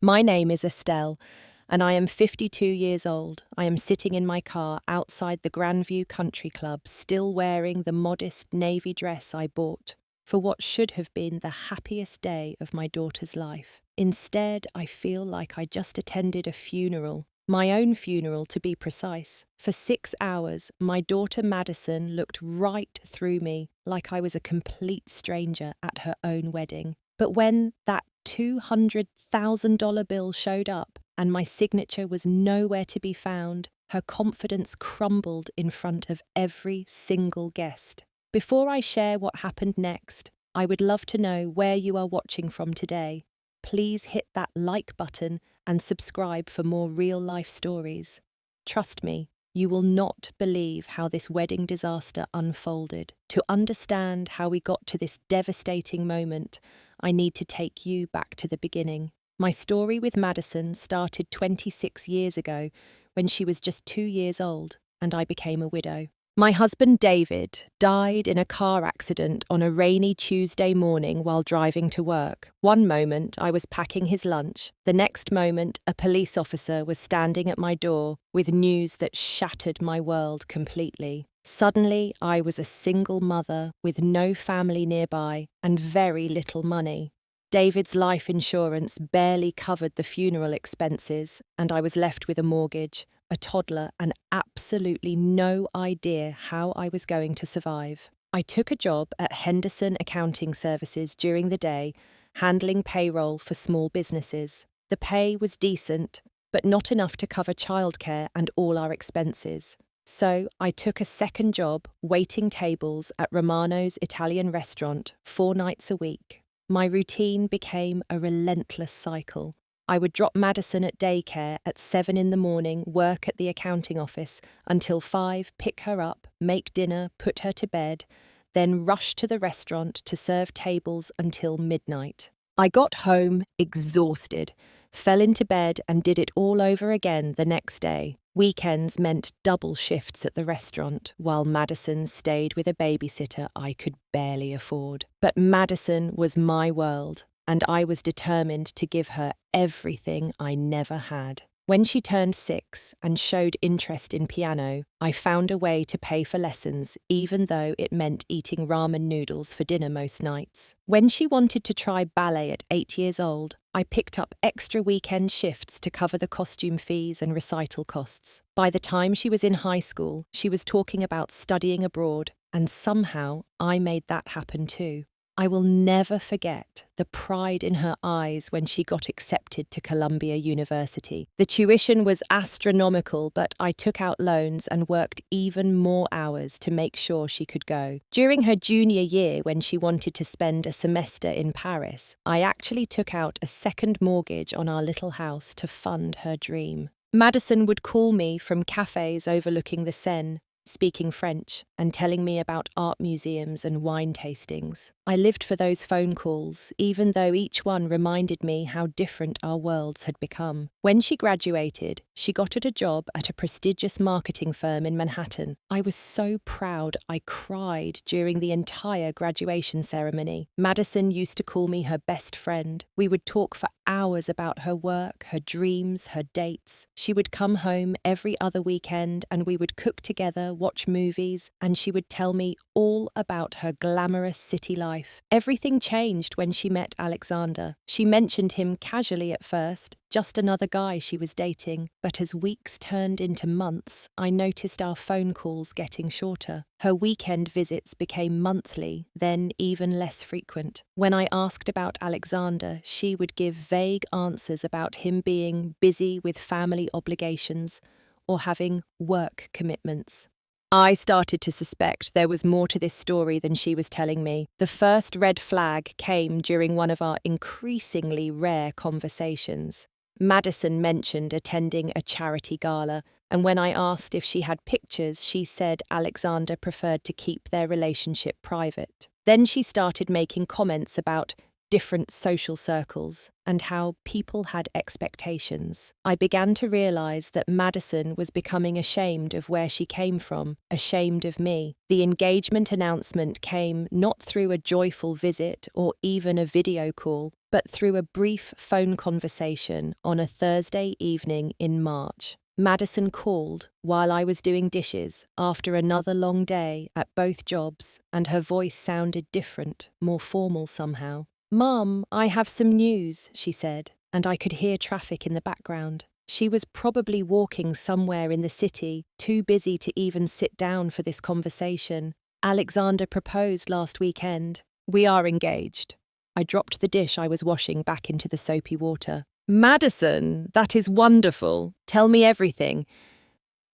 My name is Estelle, and I am 52 years old. I am sitting in my car outside the Grandview Country Club, still wearing the modest navy dress I bought for what should have been the happiest day of my daughter's life. Instead, I feel like I just attended a funeral. My own funeral, to be precise. For 6 hours, my daughter Madison looked right through me like I was a complete stranger at her own wedding. But when that $200,000 bill showed up and my signature was nowhere to be found, her confidence crumbled in front of every single guest. Before I share what happened next, I would love to know where you are watching from today. Please hit that like button and subscribe for more real-life stories. Trust me, you will not believe how this wedding disaster unfolded. To understand how we got to this devastating moment, I need to take you back to the beginning. My story with Madison started 26 years ago when she was just 2 years old and I became a widow. My husband David died in a car accident on a rainy Tuesday morning while driving to work. One moment I was packing his lunch. The next moment a police officer was standing at my door with news that shattered my world completely. Suddenly I was a single mother with no family nearby and very little money. David's life insurance barely covered the funeral expenses, and I was left with a mortgage, a toddler, and absolutely no idea how I was going to survive. I took a job at Henderson Accounting Services during the day, handling payroll for small businesses. The pay was decent, but not enough to cover childcare and all our expenses. So I took a second job waiting tables at Romano's Italian restaurant 4 nights a week. My routine became a relentless cycle. I would drop Madison at daycare at 7 in the morning, work at the accounting office until 5, pick her up, make dinner, put her to bed, then rush to the restaurant to serve tables until midnight. I got home exhausted, fell into bed and did it all over again the next day. Weekends meant double shifts at the restaurant, while Madison stayed with a babysitter I could barely afford. But Madison was my world, and I was determined to give her everything I never had. When she turned 6 and showed interest in piano, I found a way to pay for lessons, even though it meant eating ramen noodles for dinner most nights. When she wanted to try ballet at 8 years old, I picked up extra weekend shifts to cover the costume fees and recital costs. By the time she was in high school, she was talking about studying abroad, and somehow I made that happen too. I will never forget the pride in her eyes when she got accepted to Columbia University. The tuition was astronomical, but I took out loans and worked even more hours to make sure she could go. During her junior year, when she wanted to spend a semester in Paris, I actually took out a second mortgage on our little house to fund her dream. Madison would call me from cafes overlooking the Seine, speaking French and telling me about art museums and wine tastings. I lived for those phone calls, even though each one reminded me how different our worlds had become. When she graduated, she got a job at a prestigious marketing firm in Manhattan. I was so proud I cried during the entire graduation ceremony. Madison used to call me her best friend. We would talk for hours about her work, her dreams, her dates. She would come home every other weekend and we would cook together, watch movies, and she would tell me all about her glamorous city life. Everything changed when she met Alexander. She mentioned him casually at first, just another guy she was dating. But as weeks turned into months, I noticed our phone calls getting shorter. Her weekend visits became monthly, then even less frequent. When I asked about Alexander, she would give vague answers about him being busy with family obligations or having work commitments. I started to suspect there was more to this story than she was telling me. The first red flag came during one of our increasingly rare conversations. Madison mentioned attending a charity gala, and when I asked if she had pictures, she said Alexander preferred to keep their relationship private. Then she started making comments about different social circles, and how people had expectations. I began to realize that Madison was becoming ashamed of where she came from, ashamed of me. The engagement announcement came not through a joyful visit or even a video call, but through a brief phone conversation on a Thursday evening in March. Madison called while I was doing dishes after another long day at both jobs, and her voice sounded different, more formal somehow. "Mom, I have some news," she said, and I could hear traffic in the background. She was probably walking somewhere in the city, too busy to even sit down for this conversation. "Alexander proposed last weekend. We are engaged." I dropped the dish I was washing back into the soapy water. "Madison, that is wonderful. Tell me everything.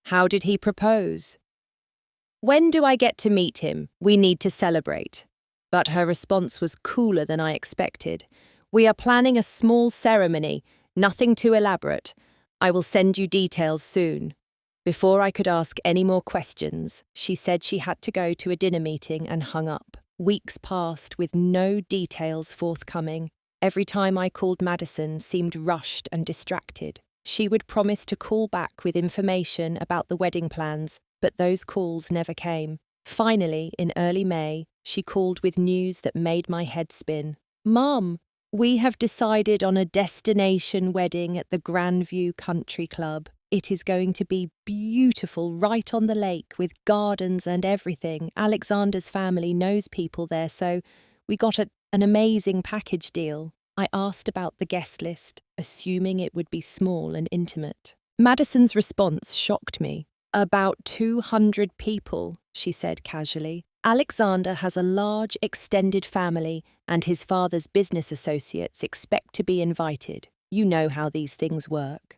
How did he propose?" "When do I get to meet him? We need to celebrate." But her response was cooler than I expected. "We are planning a small ceremony, nothing too elaborate. I will send you details soon." Before I could ask any more questions, she said she had to go to a dinner meeting and hung up. Weeks passed with no details forthcoming. Every time I called, Madison seemed rushed and distracted. She would promise to call back with information about the wedding plans, but those calls never came. Finally, in early May, she called with news that made my head spin. "Mom, we have decided on a destination wedding at the Grandview Country Club. It is going to be beautiful right on the lake with gardens and everything. Alexander's family knows people there, so we got an amazing package deal." I asked about the guest list, assuming it would be small and intimate. Madison's response shocked me. "About 200 people," she said casually. "Alexander has a large extended family, and his father's business associates expect to be invited. You know how these things work."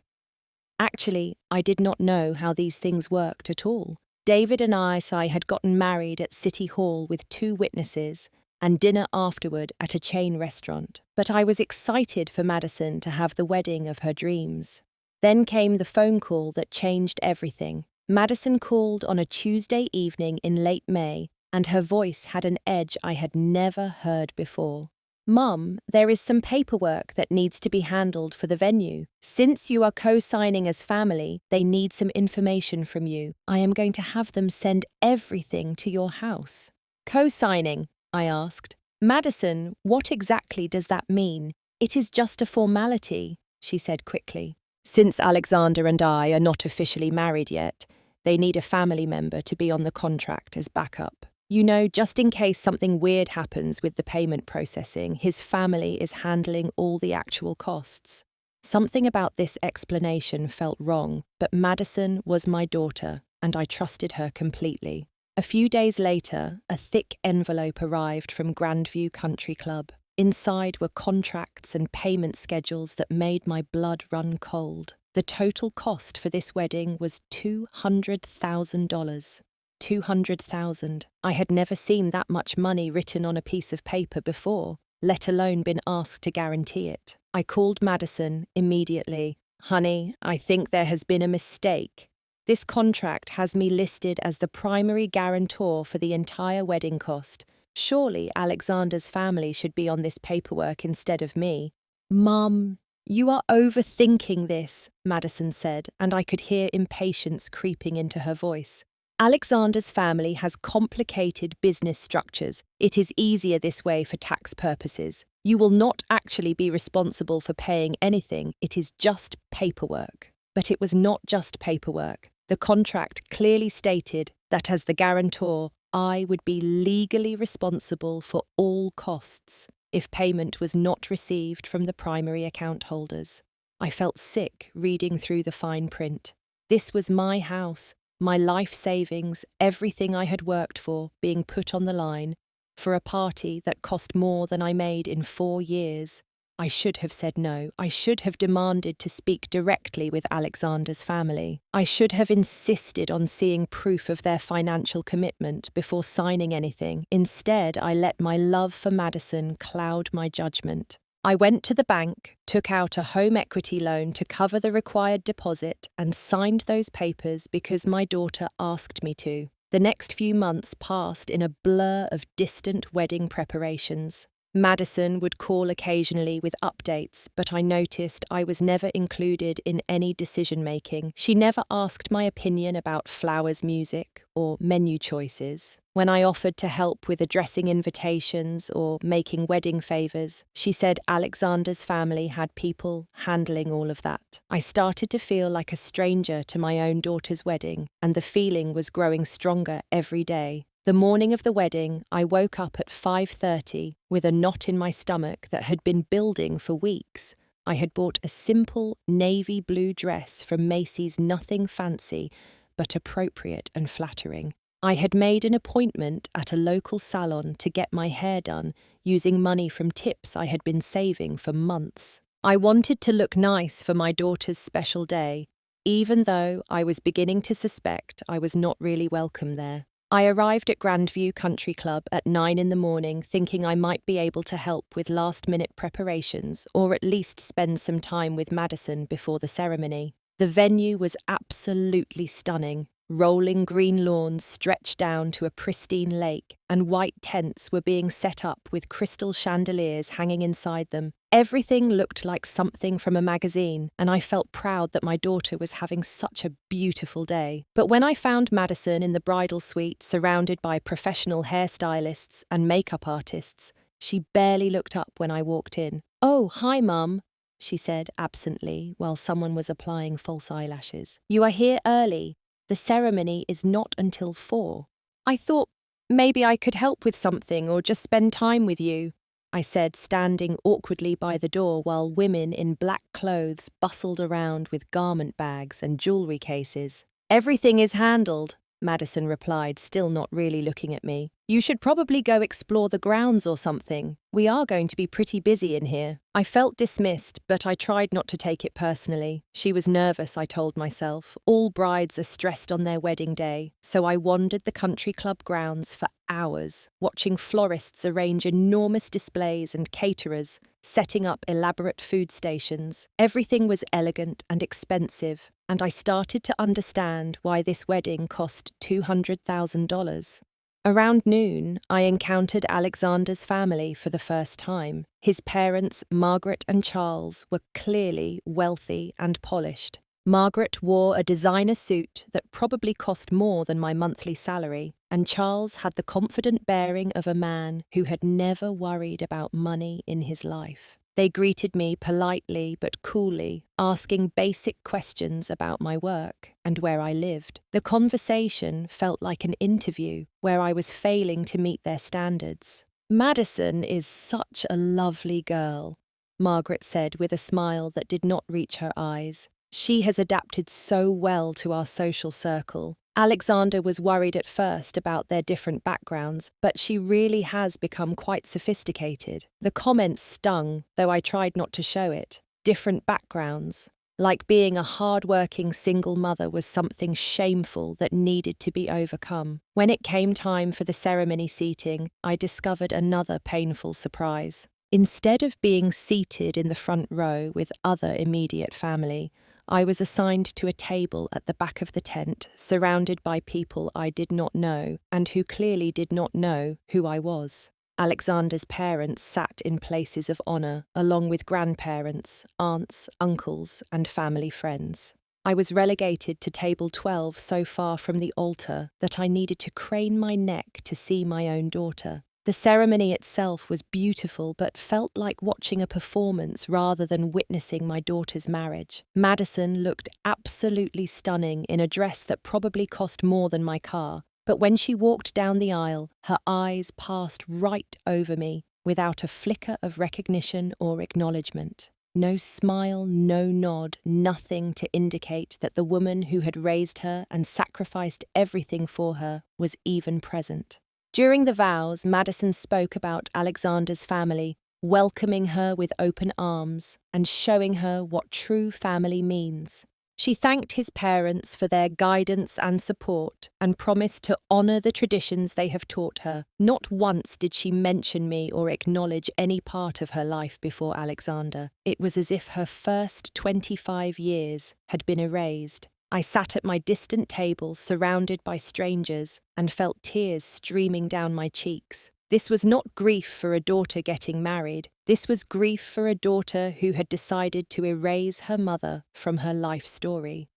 Actually, I did not know how these things worked at all. David and I had gotten married at City Hall with 2 witnesses, and dinner afterward at a chain restaurant. But I was excited for Madison to have the wedding of her dreams. Then came the phone call that changed everything. Madison called on a Tuesday evening in late May, and her voice had an edge I had never heard before. "Mum, there is some paperwork that needs to be handled for the venue. Since you are co-signing as family, they need some information from you. I am going to have them send everything to your house." "Co-signing?" I asked. "Madison, what exactly does that mean?" "It is just a formality," she said quickly. "Since Alexander and I are not officially married yet, they need a family member to be on the contract as backup. You know, just in case something weird happens with the payment processing, his family is handling all the actual costs." Something about this explanation felt wrong, but Madison was my daughter, and I trusted her completely. A few days later, a thick envelope arrived from Grandview Country Club. Inside were contracts and payment schedules that made my blood run cold. The total cost for this wedding was $200,000. $200,000. I had never seen that much money written on a piece of paper before, let alone been asked to guarantee it. I called Madison immediately. "Honey, I think there has been a mistake. This contract has me listed as the primary guarantor for the entire wedding cost. Surely Alexander's family should be on this paperwork instead of me." "Mum, you are overthinking this," Madison said, and I could hear impatience creeping into her voice. "Alexander's family has complicated business structures. It is easier this way for tax purposes. You will not actually be responsible for paying anything. It is just paperwork." But it was not just paperwork. The contract clearly stated that as the guarantor, I would be legally responsible for all costs if payment was not received from the primary account holders. I felt sick reading through the fine print. This was my house, my life savings, everything I had worked for being put on the line for a party that cost more than I made in 4 years. I should have said no. I should have demanded to speak directly with Alexander's family. I should have insisted on seeing proof of their financial commitment before signing anything. Instead, I let my love for Madison cloud my judgment. I went to the bank, took out a home equity loan to cover the required deposit, and signed those papers because my daughter asked me to. The next few months passed in a blur of distant wedding preparations. Madison would call occasionally with updates, but I noticed I was never included in any decision-making. She never asked my opinion about Flowers' music or menu choices. When I offered to help with addressing invitations or making wedding favors, she said Alexander's family had people handling all of that. I started to feel like a stranger to my own daughter's wedding, and the feeling was growing stronger every day. The morning of the wedding, I woke up at 5:30 with a knot in my stomach that had been building for weeks. I had bought a simple navy blue dress from Macy's, nothing fancy, but appropriate and flattering. I had made an appointment at a local salon to get my hair done using money from tips I had been saving for months. I wanted to look nice for my daughter's special day, even though I was beginning to suspect I was not really welcome there. I arrived at Grandview Country Club at 9 in the morning, thinking I might be able to help with last-minute preparations or at least spend some time with Madison before the ceremony. The venue was absolutely stunning. Rolling green lawns stretched down to a pristine lake, and white tents were being set up with crystal chandeliers hanging inside them. Everything looked like something from a magazine, and I felt proud that my daughter was having such a beautiful day. But when I found Madison in the bridal suite, surrounded by professional hairstylists and makeup artists, she barely looked up when I walked in. "Oh, hi, Mum," she said absently while someone was applying false eyelashes. "You are here early. The ceremony is not until 4. I thought maybe I could help with something or just spend time with you," I said, standing awkwardly by the door while women in black clothes bustled around with garment bags and jewelry cases. "Everything is handled," Madison replied, still not really looking at me. "You should probably go explore the grounds or something. We are going to be pretty busy in here." I felt dismissed, but I tried not to take it personally. She was nervous, I told myself. All brides are stressed on their wedding day, so I wandered the country club grounds for hours, watching florists arrange enormous displays and caterers setting up elaborate food stations. Everything was elegant and expensive, and I started to understand why this wedding cost $200,000. Around noon, I encountered Alexander's family for the first time. His parents, Margaret and Charles, were clearly wealthy and polished. Margaret wore a designer suit that probably cost more than my monthly salary, and Charles had the confident bearing of a man who had never worried about money in his life. They greeted me politely but coolly, asking basic questions about my work and where I lived. The conversation felt like an interview where I was failing to meet their standards. "Madison is such a lovely girl," Margaret said with a smile that did not reach her eyes. "She has adapted so well to our social circle. Alexander was worried at first about their different backgrounds, but she really has become quite sophisticated." The comments stung, though I tried not to show it. Different backgrounds. Like being a hard-working single mother was something shameful that needed to be overcome. When it came time for the ceremony seating, I discovered another painful surprise. Instead of being seated in the front row with other immediate family, I was assigned to a table at the back of the tent, surrounded by people I did not know and who clearly did not know who I was. Alexander's parents sat in places of honor, along with grandparents, aunts, uncles, and family friends. I was relegated to table 12 so far from the altar that I needed to crane my neck to see my own daughter. The ceremony itself was beautiful but felt like watching a performance rather than witnessing my daughter's marriage. Madison looked absolutely stunning in a dress that probably cost more than my car, but when she walked down the aisle, her eyes passed right over me without a flicker of recognition or acknowledgement. No smile, no nod, nothing to indicate that the woman who had raised her and sacrificed everything for her was even present. During the vows, Madison spoke about Alexander's family, welcoming her with open arms and showing her what true family means. She thanked his parents for their guidance and support and promised to honor the traditions they have taught her. Not once did she mention me or acknowledge any part of her life before Alexander. It was as if her first 25 years had been erased. I sat at my distant table, surrounded by strangers, and felt tears streaming down my cheeks. This was not grief for a daughter getting married. This was grief for a daughter who had decided to erase her mother from her life story.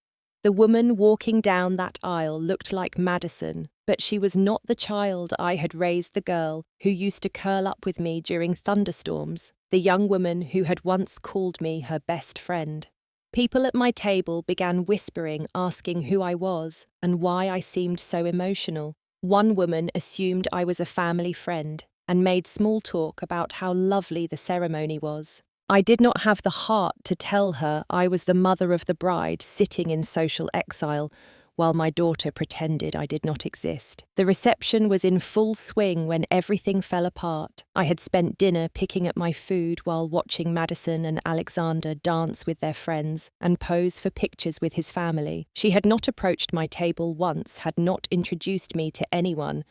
The woman walking down that aisle looked like Madison, but she was not the child I had raised, the girl who used to curl up with me during thunderstorms, the young woman who had once called me her best friend. People at my table began whispering, asking who I was and why I seemed so emotional. One woman assumed I was a family friend and made small talk about how lovely the ceremony was. I did not have the heart to tell her I was the mother of the bride sitting in social exile, while my daughter pretended I did not exist. The reception was in full swing when everything fell apart. I had spent dinner picking at my food while watching Madison and Alexander dance with their friends and pose for pictures with his family. She had not approached my table once, had not introduced me to anyone,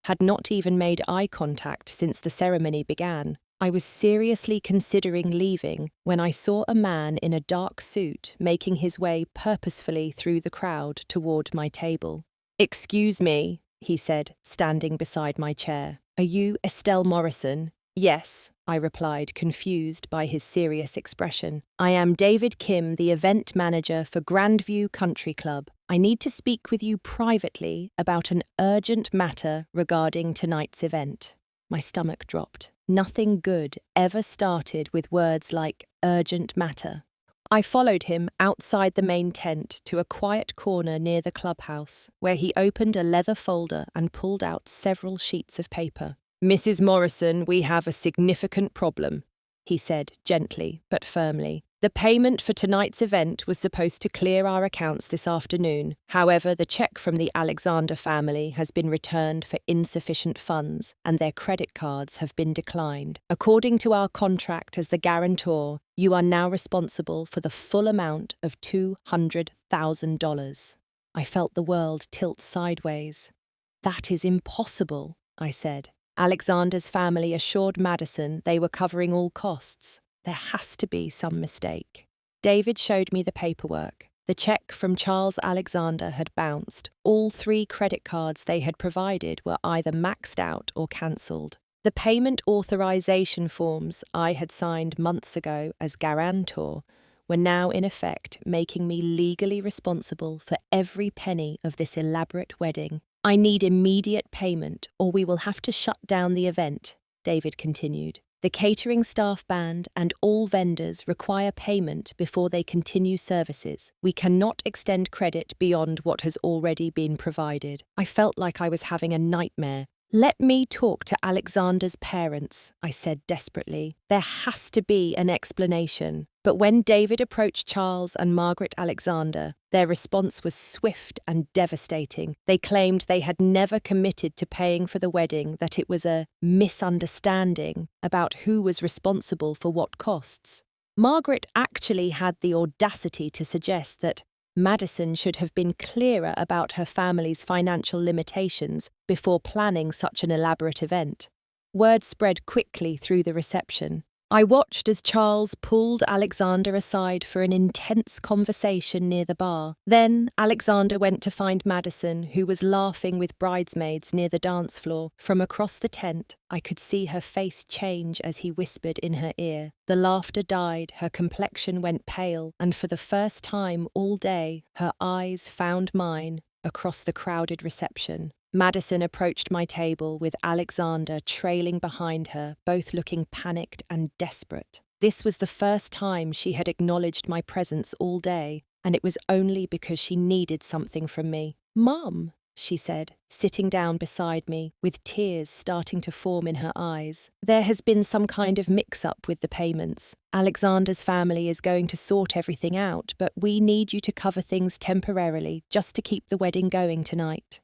had not even made eye contact since the ceremony began. I was seriously considering leaving when I saw a man in a dark suit making his way purposefully through the crowd toward my table. "Excuse me," he said, standing beside my chair. "Are you Estelle Morrison?" "Yes," I replied, confused by his serious expression. "I am David Kim, the event manager for Grandview Country Club. I need to speak with you privately about an urgent matter regarding tonight's event." My stomach dropped. Nothing good ever started with words like urgent matter. I followed him outside the main tent to a quiet corner near the clubhouse, where he opened a leather folder and pulled out several sheets of paper. "Mrs. Morrison, we have a significant problem," he said gently but firmly. "The payment for tonight's event was supposed to clear our accounts this afternoon. However, the check from the Alexander family has been returned for insufficient funds, and their credit cards have been declined. According to our contract as the guarantor, you are now responsible for the full amount of $200,000. I felt the world tilt sideways. "That is impossible," I said. Alexander's family assured Madison they were covering all costs. There has to be some mistake. David showed me the paperwork. The check from Charles Alexander had bounced. All 3 credit cards they had provided were either maxed out or cancelled. The payment authorization forms I had signed months ago as guarantor were now in effect making me legally responsible for every penny of this elaborate wedding. "I need immediate payment or we will have to shut down the event," David continued. "The catering staff band and all vendors require payment before they continue services. We cannot extend credit beyond what has already been provided." I felt like I was having a nightmare. "Let me talk to Alexander's parents," I said desperately. "There has to be an explanation." But when David approached Charles and Margaret Alexander, their response was swift and devastating. They claimed they had never committed to paying for the wedding, that it was a misunderstanding about who was responsible for what costs. Margaret actually had the audacity to suggest that Madison should have been clearer about her family's financial limitations before planning such an elaborate event. Word spread quickly through the reception. I watched as Charles pulled Alexander aside for an intense conversation near the bar. Then Alexander went to find Madison, who was laughing with bridesmaids near the dance floor. From across the tent, I could see her face change as he whispered in her ear. The laughter died, her complexion went pale, and for the first time all day, her eyes found mine across the crowded reception. Madison approached my table with Alexander trailing behind her, both looking panicked and desperate. This was the first time she had acknowledged my presence all day, and it was only because she needed something from me. "Mum," she said, sitting down beside me, with tears starting to form in her eyes. "There has been some kind of mix-up with the payments. Alexander's family is going to sort everything out, but we need you to cover things temporarily, just to keep the wedding going tonight."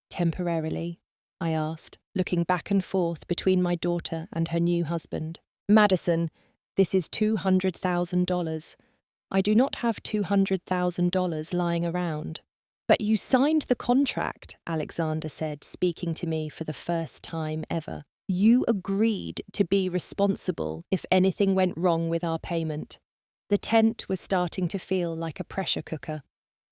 "Temporarily?" I asked, looking back and forth between my daughter and her new husband. "Madison, this is $200,000. I do not have $200,000 lying around." "But you signed the contract," Alexander said, speaking to me for the first time ever. "You agreed to be responsible if anything went wrong with our payment." The tent was starting to feel like a pressure cooker.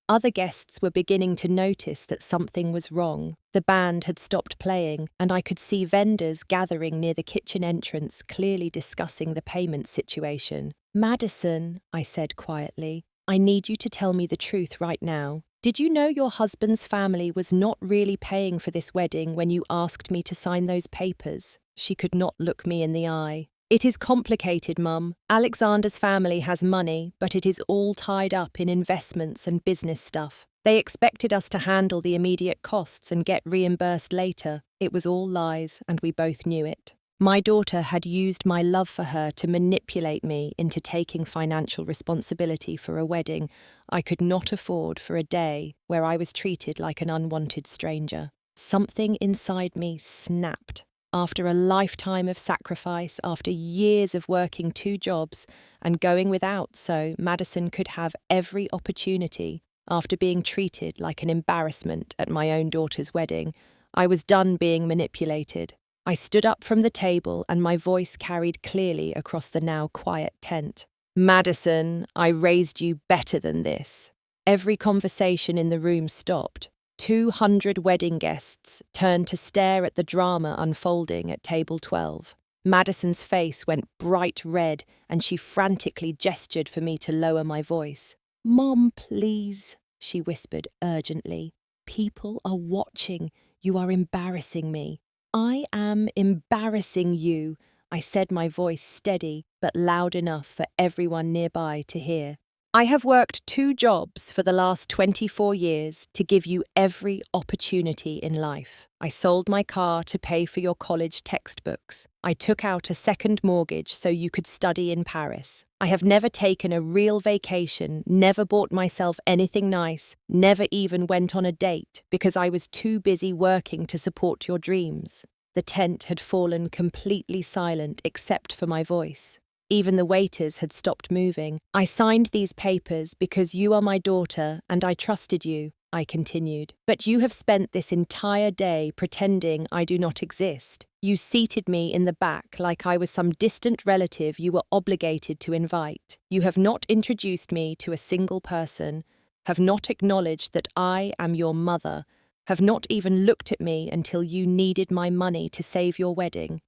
Other guests were beginning to notice that something was wrong. The band had stopped playing, and I could see vendors gathering near the kitchen entrance, clearly discussing the payment situation. "Madison," I said quietly, "I need you to tell me the truth right now. Did you know your husband's family was not really paying for this wedding when you asked me to sign those papers?" She could not look me in the eye. "It is complicated, Mum. Alexander's family has money, but it is all tied up in investments and business stuff. They expected us to handle the immediate costs and get reimbursed later. It was all lies, and we both knew it. My daughter had used my love for her to manipulate me into taking financial responsibility for a wedding I could not afford for a day where I was treated like an unwanted stranger." Something inside me snapped. After a lifetime of sacrifice, after years of working 2 jobs and going without so Madison could have every opportunity, after being treated like an embarrassment at my own daughter's wedding, I was done being manipulated. I stood up from the table and my voice carried clearly across the now quiet tent. "Madison, I raised you better than this." Every conversation in the room stopped. 200 wedding guests turned to stare at the drama unfolding at table 12. Madison's face went bright red and she frantically gestured for me to lower my voice. "Mom, please," she whispered urgently. "People are watching. You are embarrassing me." "I am embarrassing you," I said, my voice steady but loud enough for everyone nearby to hear. "I have worked 2 jobs for the last 24 years to give you every opportunity in life. I sold my car to pay for your college textbooks. I took out a second mortgage so you could study in Paris. I have never taken a real vacation, never bought myself anything nice, never even went on a date because I was too busy working to support your dreams." The tent had fallen completely silent except for my voice. Even the waiters had stopped moving. "I signed these papers because you are my daughter and I trusted you," I continued. "But you have spent this entire day pretending I do not exist. You seated me in the back like I was some distant relative you were obligated to invite. You have not introduced me to a single person, have not acknowledged that I am your mother, have not even looked at me until you needed my money to save your wedding."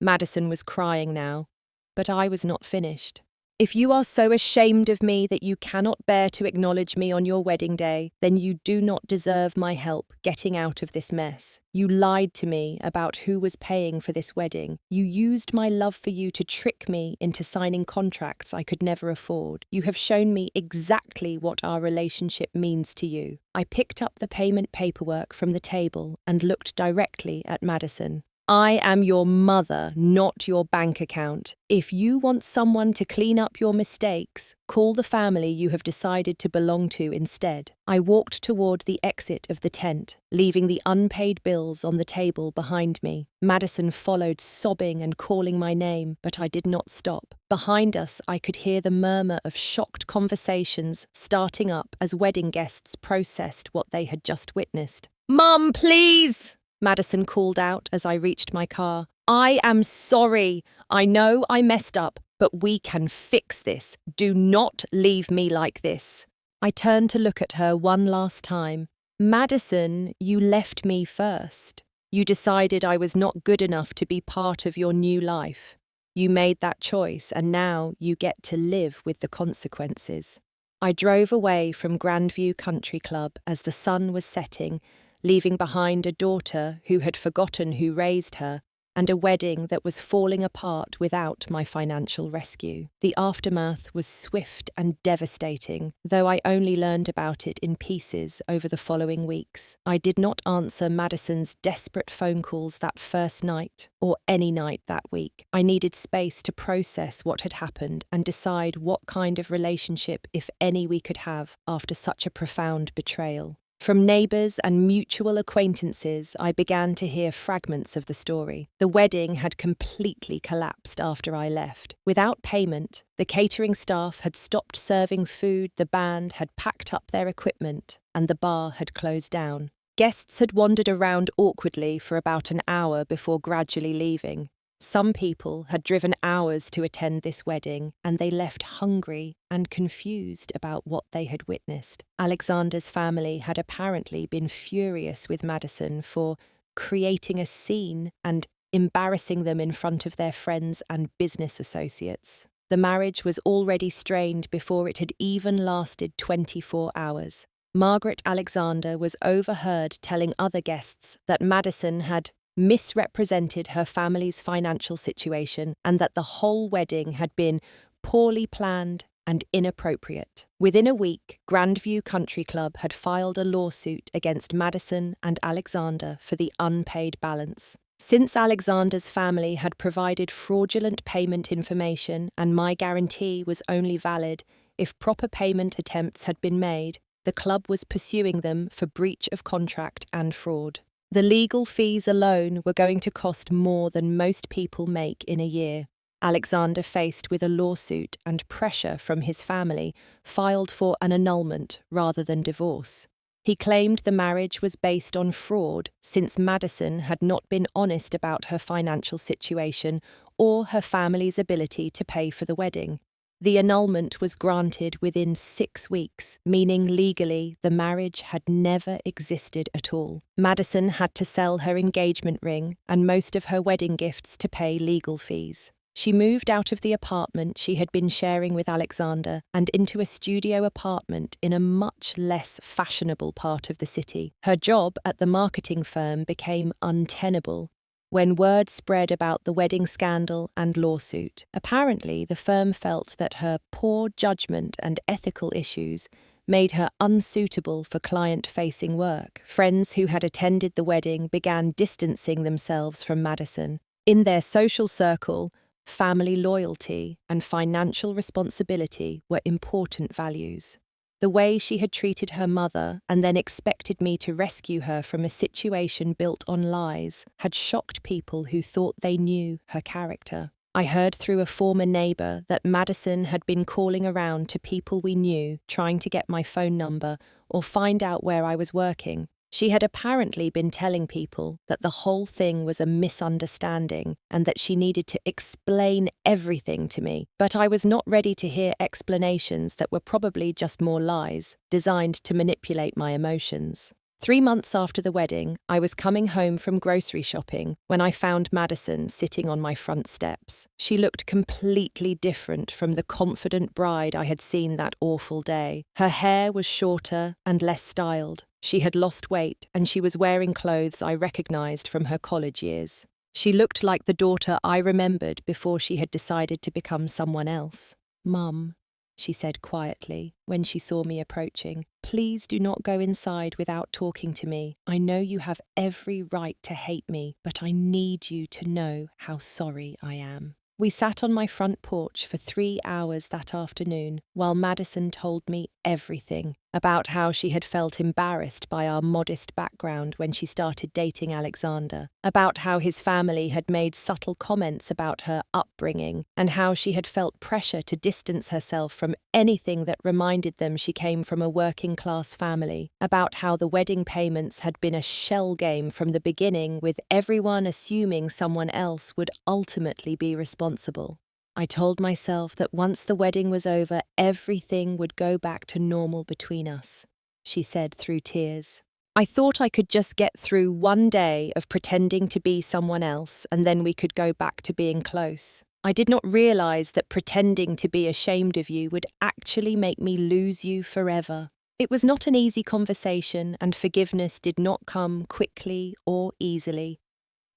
Madison was crying now. But I was not finished. "If you are so ashamed of me that you cannot bear to acknowledge me on your wedding day, then you do not deserve my help getting out of this mess. You lied to me about who was paying for this wedding. You used my love for you to trick me into signing contracts I could never afford. You have shown me exactly what our relationship means to you." I picked up the payment paperwork from the table and looked directly at Madison. "I am your mother, not your bank account. If you want someone to clean up your mistakes, call the family you have decided to belong to instead." I walked toward the exit of the tent, leaving the unpaid bills on the table behind me. Madison followed, sobbing and calling my name, but I did not stop. Behind us, I could hear the murmur of shocked conversations starting up as wedding guests processed what they had just witnessed. "Mum, please!" Madison called out as I reached my car. "I am sorry. I know I messed up, but we can fix this. Do not leave me like this." I turned to look at her one last time. "Madison, you left me first. You decided I was not good enough to be part of your new life. You made that choice, and now you get to live with the consequences." I drove away from Grandview Country Club as the sun was setting, leaving behind a daughter who had forgotten who raised her, and a wedding that was falling apart without my financial rescue. The aftermath was swift and devastating, though I only learned about it in pieces over the following weeks. I did not answer Madison's desperate phone calls that first night, or any night that week. I needed space to process what had happened and decide what kind of relationship, if any, we could have after such a profound betrayal. From neighbours and mutual acquaintances, I began to hear fragments of the story. The wedding had completely collapsed after I left. Without payment, the catering staff had stopped serving food, the band had packed up their equipment, and the bar had closed down. Guests had wandered around awkwardly for about an hour before gradually leaving. Some people had driven hours to attend this wedding, and they left hungry and confused about what they had witnessed. Alexander's family had apparently been furious with Madison for creating a scene and embarrassing them in front of their friends and business associates. The marriage was already strained before it had even lasted 24 hours. Margaret Alexander was overheard telling other guests that Madison had misrepresented her family's financial situation and that the whole wedding had been poorly planned and inappropriate. Within a week, Grandview Country Club had filed a lawsuit against Madison and Alexander for the unpaid balance. Since Alexander's family had provided fraudulent payment information and my guarantee was only valid if proper payment attempts had been made, the club was pursuing them for breach of contract and fraud. The legal fees alone were going to cost more than most people make in a year. Alexander, faced with a lawsuit and pressure from his family, filed for an annulment rather than divorce. He claimed the marriage was based on fraud since Madison had not been honest about her financial situation or her family's ability to pay for the wedding. The annulment was granted within 6 weeks, meaning legally the marriage had never existed at all. Madison had to sell her engagement ring and most of her wedding gifts to pay legal fees. She moved out of the apartment she had been sharing with Alexander and into a studio apartment in a much less fashionable part of the city. Her job at the marketing firm became untenable when word spread about the wedding scandal and lawsuit. Apparently, the firm felt that her poor judgment and ethical issues made her unsuitable for client-facing work. Friends who had attended the wedding began distancing themselves from Madison. In their social circle, family loyalty and financial responsibility were important values. The way she had treated her mother and then expected me to rescue her from a situation built on lies had shocked people who thought they knew her character. I heard through a former neighbour that Madison had been calling around to people we knew, trying to get my phone number or find out where I was working. She had apparently been telling people that the whole thing was a misunderstanding and that she needed to explain everything to me, but I was not ready to hear explanations that were probably just more lies, designed to manipulate my emotions. 3 months after the wedding, I was coming home from grocery shopping when I found Madison sitting on my front steps. She looked completely different from the confident bride I had seen that awful day. Her hair was shorter and less styled. She had lost weight, and she was wearing clothes I recognized from her college years. She looked like the daughter I remembered before she had decided to become someone else. "Mum," she said quietly when she saw me approaching, "please do not go inside without talking to me. I know you have every right to hate me, but I need you to know how sorry I am." We sat on my front porch for 3 hours that afternoon while Madison told me everything about how she had felt embarrassed by our modest background when she started dating Alexander, about how his family had made subtle comments about her upbringing, and how she had felt pressure to distance herself from anything that reminded them she came from a working-class family, about how the wedding payments had been a shell game from the beginning, with everyone assuming someone else would ultimately be responsible. I told myself that once the wedding was over, everything would go back to normal between us, she said through tears. I thought I could just get through one day of pretending to be someone else, and then we could go back to being close. I did not realize that pretending to be ashamed of you would actually make me lose you forever. It was not an easy conversation, and forgiveness did not come quickly or easily.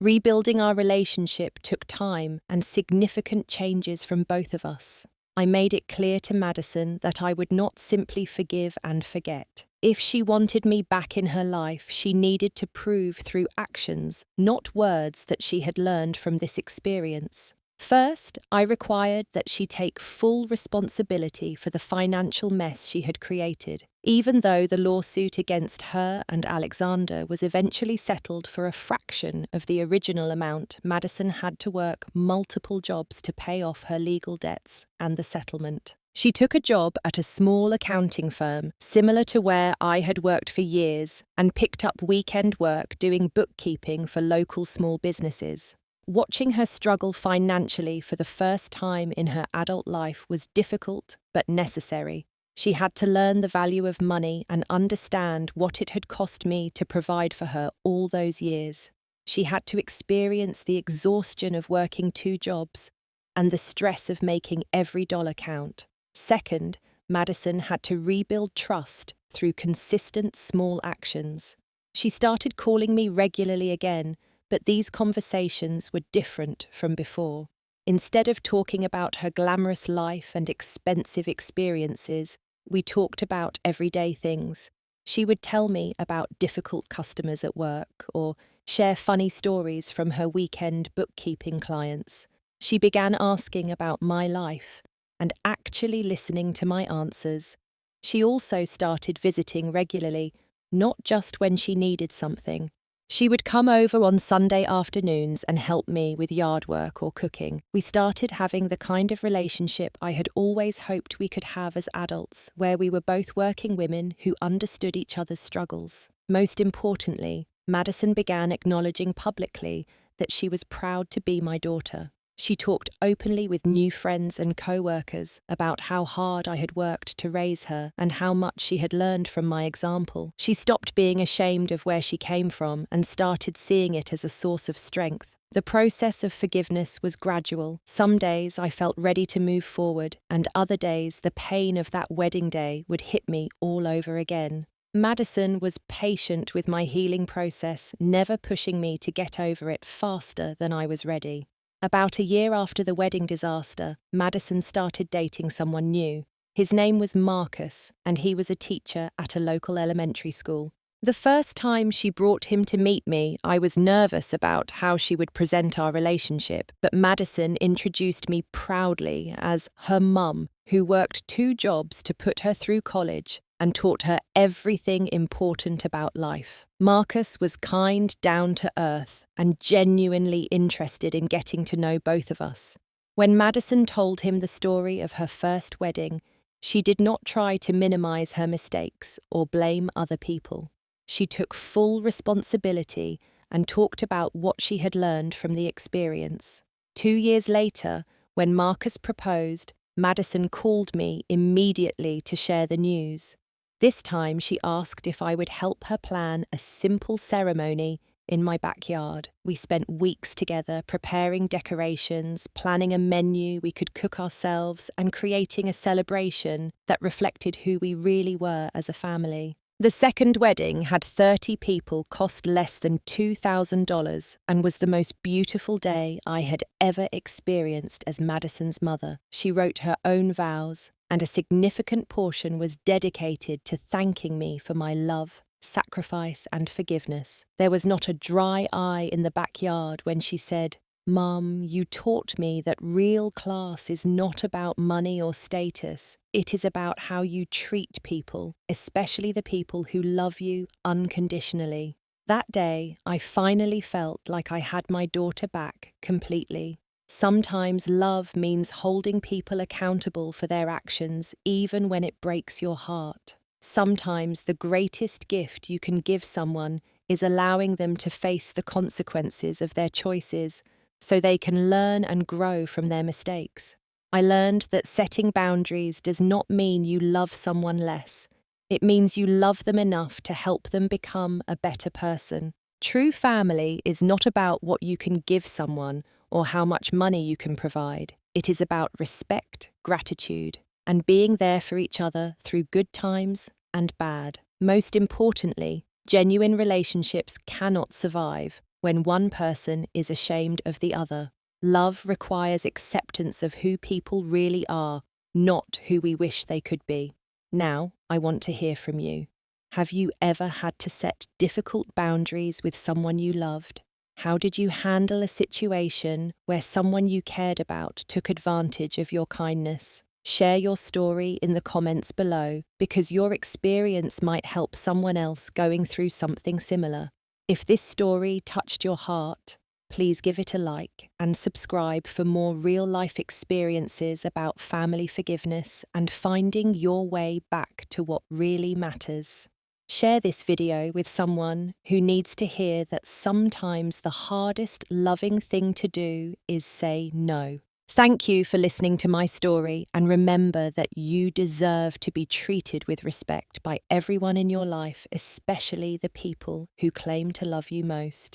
Rebuilding our relationship took time and significant changes from both of us. I made it clear to Madison that I would not simply forgive and forget. If she wanted me back in her life, she needed to prove through actions, not words, that she had learned from this experience. First, I required that she take full responsibility for the financial mess she had created. Even though the lawsuit against her and Alexander was eventually settled for a fraction of the original amount, Madison had to work multiple jobs to pay off her legal debts and the settlement. She took a job at a small accounting firm, similar to where I had worked for years, and picked up weekend work doing bookkeeping for local small businesses. Watching her struggle financially for the first time in her adult life was difficult but necessary. She had to learn the value of money and understand what it had cost me to provide for her all those years. She had to experience the exhaustion of working 2 jobs and the stress of making every dollar count. Second, Madison had to rebuild trust through consistent small actions. She started calling me regularly again, but these conversations were different from before. Instead of talking about her glamorous life and expensive experiences, we talked about everyday things. She would tell me about difficult customers at work or share funny stories from her weekend bookkeeping clients. She began asking about my life and actually listening to my answers. She also started visiting regularly, not just when she needed something. She would come over on Sunday afternoons and help me with yard work or cooking. We started having the kind of relationship I had always hoped we could have as adults, where we were both working women who understood each other's struggles. Most importantly, Madison began acknowledging publicly that she was proud to be my daughter. She talked openly with new friends and co-workers about how hard I had worked to raise her and how much she had learned from my example. She stopped being ashamed of where she came from and started seeing it as a source of strength. The process of forgiveness was gradual. Some days I felt ready to move forward, and other days the pain of that wedding day would hit me all over again. Madison was patient with my healing process, never pushing me to get over it faster than I was ready. About a year after the wedding disaster, Madison started dating someone new. His name was Marcus, and he was a teacher at a local elementary school. The first time she brought him to meet me, I was nervous about how she would present our relationship, but Madison introduced me proudly as her mum, who worked 2 jobs to put her through college and taught her everything important about life. Marcus was kind, down to earth, and genuinely interested in getting to know both of us. When Madison told him the story of her first wedding, she did not try to minimize her mistakes or blame other people. She took full responsibility and talked about what she had learned from the experience. 2 years later, when Marcus proposed, Madison called me immediately to share the news. This time she asked if I would help her plan a simple ceremony in my backyard. We spent weeks together preparing decorations, planning a menu we could cook ourselves, and creating a celebration that reflected who we really were as a family. The second wedding had 30 people, cost less than $2,000, and was the most beautiful day I had ever experienced as Madison's mother. She wrote her own vows, and a significant portion was dedicated to thanking me for my love, sacrifice, and forgiveness. There was not a dry eye in the backyard when she said, "Mum, you taught me that real class is not about money or status. It is about how you treat people, especially the people who love you unconditionally." That day, I finally felt like I had my daughter back completely. Sometimes love means holding people accountable for their actions, even when it breaks your heart. Sometimes the greatest gift you can give someone is allowing them to face the consequences of their choices, so they can learn and grow from their mistakes. I learned that setting boundaries does not mean you love someone less. It means you love them enough to help them become a better person. True family is not about what you can give someone or how much money you can provide. It is about respect, gratitude, and being there for each other through good times and bad. Most importantly, genuine relationships cannot survive when one person is ashamed of the other. Love requires acceptance of who people really are, not who we wish they could be. Now, I want to hear from you. Have you ever had to set difficult boundaries with someone you loved? How did you handle a situation where someone you cared about took advantage of your kindness? Share your story in the comments below, because your experience might help someone else going through something similar. If this story touched your heart, please give it a like and subscribe for more real-life experiences about family forgiveness and finding your way back to what really matters. Share this video with someone who needs to hear that sometimes the hardest loving thing to do is say no. Thank you for listening to my story, and remember that you deserve to be treated with respect by everyone in your life, especially the people who claim to love you most.